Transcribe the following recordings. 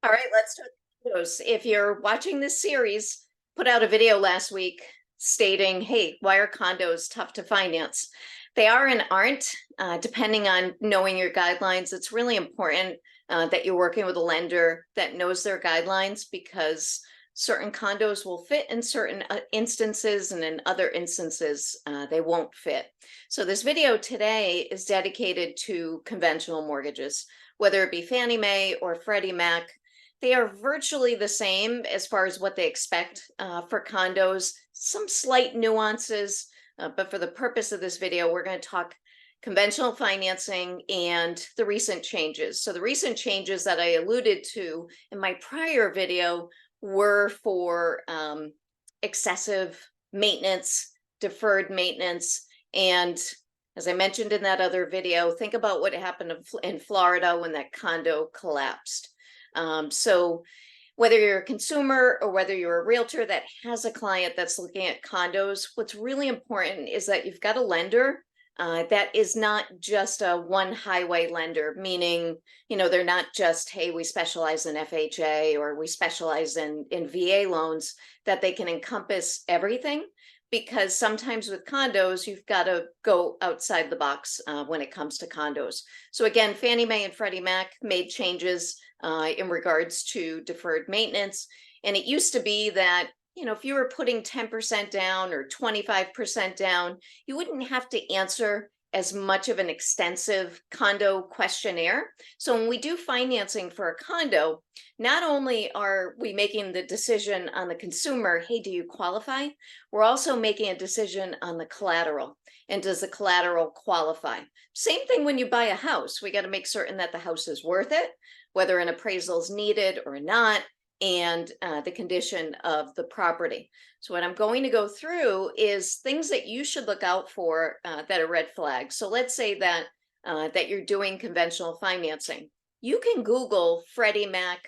All right, let's talk condos. If you're watching this series, put out a video last week stating, hey, why are condos tough to finance? They are and aren't, depending on knowing your guidelines. It's really important that you're working with a lender that knows their guidelines because certain condos will fit in certain instances, and in other instances, they won't fit. So this video today is dedicated to conventional mortgages, whether it be Fannie Mae or Freddie Mac. They are virtually the same as far as what they expect for condos, some slight nuances, but for the purpose of this video, we're going to talk conventional financing and the recent changes. So the recent changes that I alluded to in my prior video were for excessive maintenance, deferred maintenance, and as I mentioned in that other video, think about what happened in Florida when that condo collapsed. So whether you're a consumer or whether you're a realtor that has a client that's looking at condos, what's really important is that you've got a lender that is not just a one highway lender, meaning, they're not just, hey, we specialize in FHA or we specialize in VA loans, that they can encompass everything. Because sometimes with condos, you've got to go outside the box when it comes to condos. So again, Fannie Mae and Freddie Mac made changes in regards to deferred maintenance. And it used to be that, if you were putting 10% down or 25% down, you wouldn't have to answer as much of an extensive condo questionnaire. So when we do financing for a condo, not only are we making the decision on the consumer, hey, do you qualify? We're also making a decision on the collateral. And does the collateral qualify? Same thing when you buy a house. We got to make certain that the house is worth it, whether an appraisal is needed or not, and the condition of the property. So what I'm going to go through is things that you should look out for that are red flags. So let's say that that you're doing conventional financing. You can Google Freddie Mac,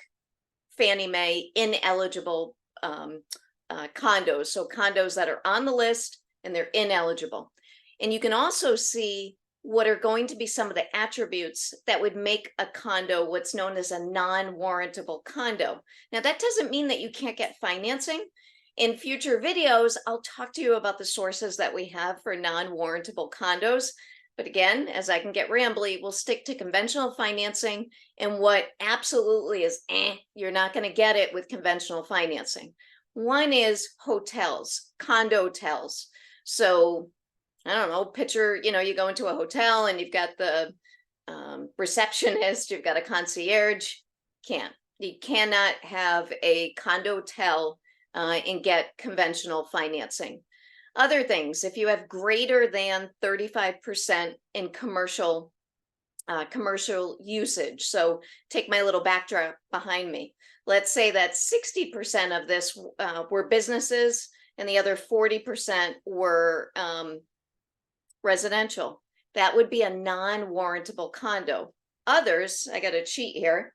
Fannie Mae ineligible condos. So condos that are on the list and they're ineligible. And you can also see what are going to be some of the attributes that would make a condo what's known as a non-warrantable condo. Now, that doesn't mean that you can't get financing. In future videos, I'll talk to you about the sources that we have for non-warrantable condos. But again, as I can get rambly, we'll stick to conventional financing and what absolutely is, you're not going to get it with conventional financing. One is hotels, condo-tels. So I don't know, picture, you go into a hotel and you've got the receptionist, you've got a concierge. You cannot have a condo-tel and get conventional financing. Other things, if you have greater than 35% in commercial usage. So take my little backdrop behind me. Let's say that 60% of this were businesses and the other 40% were residential. That would be a non-warrantable condo. Others, I got a cheat here.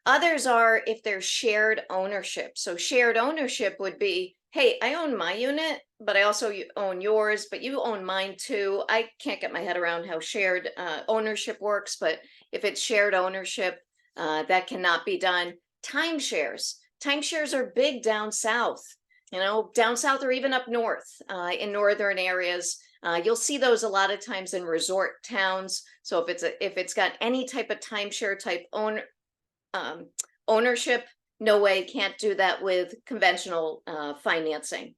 Others are if they're shared ownership. So shared ownership would be, hey, I own my unit, but I also own yours, but you own mine too. I can't get my head around how shared ownership works, but if it's shared ownership, that cannot be done. Timeshares. Timeshares are big down south. Down south or even up north in northern areas. You'll see those a lot of times in resort towns. So if it's got any type of timeshare type ownership, no way, can't do that with conventional financing.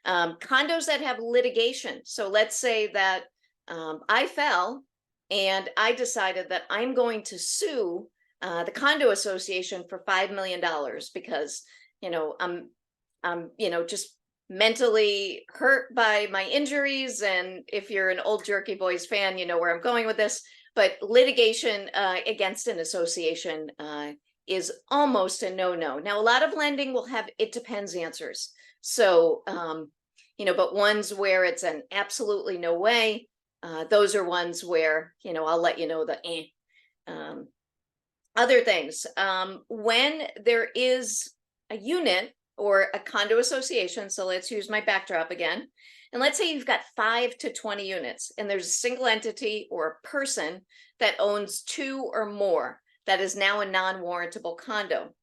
Condos that have litigation. So let's say that I fell and I decided that I'm going to sue the condo association for $5 million because, I'm just mentally hurt by my injuries. And if you're an old Jerky Boys fan, you know where I'm going with this. But litigation against an association is almost a no-no. Now, a lot of lending will have it depends answers. So, but ones where it's an absolutely no way, those are ones where, I'll let you know the other things. When there is a unit or a condo association, so let's use my backdrop again, and let's say you've got 5 to 20 units and there's a single entity or a person that owns 2 or more. that is now a non-warrantable condo.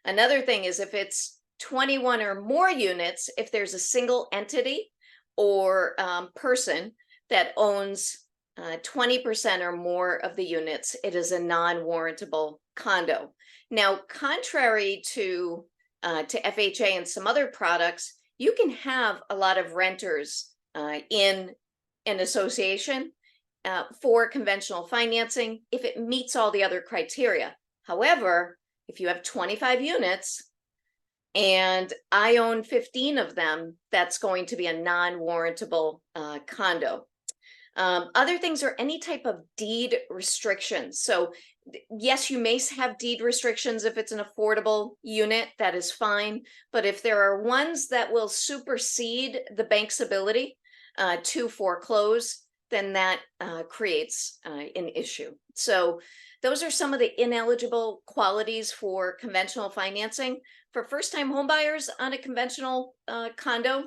Another thing is if it's 21 or more units, if there's a single entity or person that owns 20% or more of the units, it is a non-warrantable condo. Now, contrary to FHA and some other products, you can have a lot of renters in an association for conventional financing if it meets all the other criteria. However, if you have 25 units and I own 15 of them, that's going to be a non-warrantable condo. Other things are any type of deed restrictions. So yes, you may have deed restrictions if it's an affordable unit, that is fine. But if there are ones that will supersede the bank's ability to foreclose, then that creates an issue. So those are some of the ineligible qualities for conventional financing. For first-time homebuyers on a conventional condo,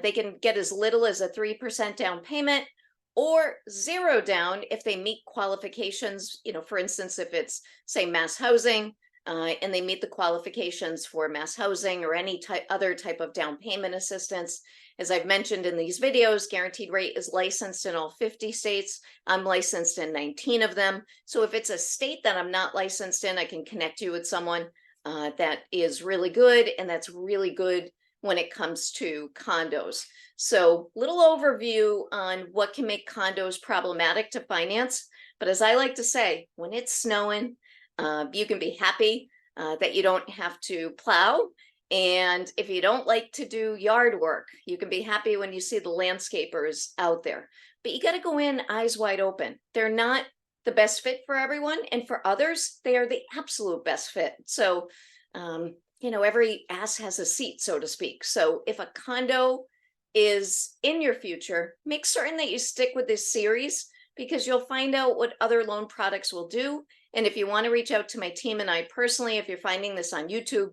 they can get as little as a 3% down payment or 0 down if they meet qualifications. You know, for instance, if it's, say, mass housing, and they meet the qualifications for mass housing or any other type of down payment assistance. As I've mentioned in these videos, Guaranteed Rate is licensed in all 50 states. I'm licensed in 19 of them. So if it's a state that I'm not licensed in, I can connect you with someone that is really good, and that's really good when it comes to condos. So little overview on what can make condos problematic to finance. But as I like to say, when it's snowing, you can be happy that you don't have to plow. And if you don't like to do yard work, you can be happy when you see the landscapers out there. But you got to go in eyes wide open. They're not the best fit for everyone. And for others, they are the absolute best fit. So, you know, every ass has a seat, so to speak. So if a condo is in your future, make certain that you stick with this series, because you'll find out what other loan products will do. And if you want to reach out to my team and I personally, if you're finding this on YouTube,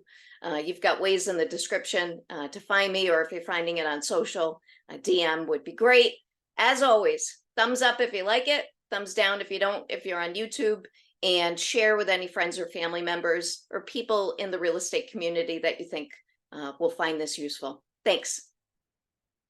you've got ways in the description to find me, or if you're finding it on social, a DM would be great. As always, thumbs up if you like it, thumbs down if you don't, if you're on YouTube, and share with any friends or family members or people in the real estate community that you think will find this useful. Thanks.